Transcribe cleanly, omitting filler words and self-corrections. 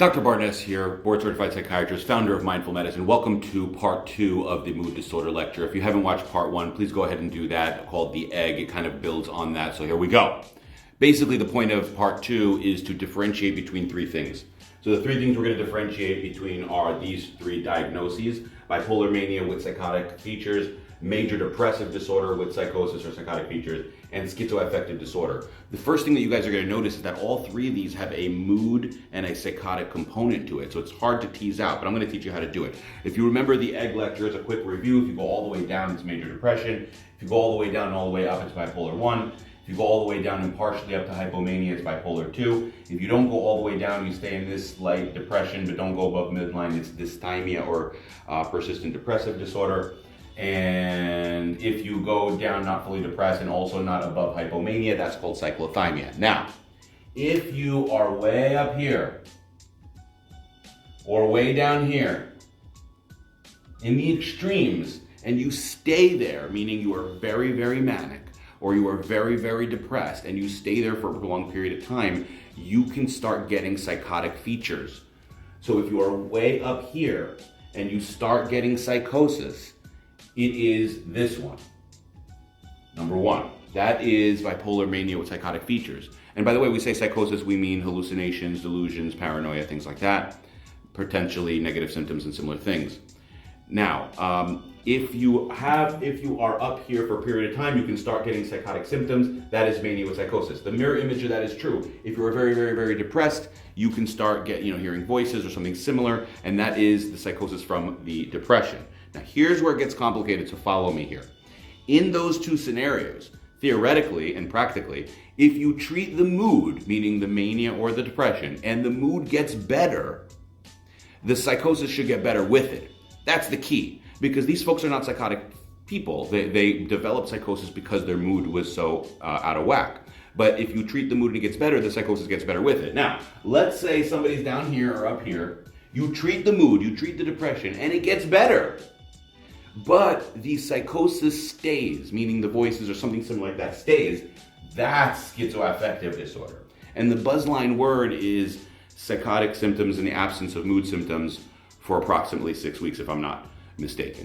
Dr. Barnes here, board-certified psychiatrist, founder of Mindful Medicine. Welcome to part 2 of the mood disorder lecture. If you haven't watched part 1, please go ahead and do that, called The Egg. It kind of builds on that, so here we go. Basically, the point of part 2 is to differentiate between 3 things. So the 3 things we're going to differentiate between are these 3 diagnoses: bipolar mania with psychotic features, major depressive disorder with psychosis or psychotic features, and schizoaffective disorder. The first thing that you guys are going to notice is that all 3 of these have a mood and a psychotic component to it, so it's hard to tease out, but I'm going to teach you how to do it. If you remember the Egg lecture, as a quick review, if you go all the way down, it's major depression. If you go all the way down and all the way up, it's bipolar 1. If you go all the way down and partially up to hypomania, it's bipolar 2. If you don't go all the way down, you stay in this light depression, but don't go above midline, it's dysthymia or persistent depressive disorder. And if you go down not fully depressed and also not above hypomania, that's called cyclothymia. Now, if you are way up here or way down here in the extremes and you stay there, meaning you are very, very manic or you are very, very depressed and you stay there for a prolonged period of time, you can start getting psychotic features. So if you are way up here and you start getting psychosis, it is this one. Number 1. That is bipolar mania with psychotic features. And by the way, we say psychosis, we mean hallucinations, delusions, paranoia, things like that. Potentially negative symptoms and similar things. Now, if you are up here for a period of time, you can start getting psychotic symptoms. That is mania with psychosis. The mirror image of that is true. If you are very, very, very depressed, you can start hearing voices or something similar, and that is the psychosis from the depression. Now, here's where it gets complicated, so follow me here. In those 2 scenarios, theoretically and practically, if you treat the mood, meaning the mania or the depression, and the mood gets better, the psychosis should get better with it. That's the key, because these folks are not psychotic people. They develop psychosis because their mood was so out of whack. But if you treat the mood and it gets better, the psychosis gets better with it. Now, let's say somebody's down here or up here. You treat the mood, you treat the depression, and it gets better. But the psychosis stays, meaning the voices or something similar like that stays. That's schizoaffective disorder. And the buzzline word is psychotic symptoms in the absence of mood symptoms for approximately 6 weeks, if I'm not mistaken.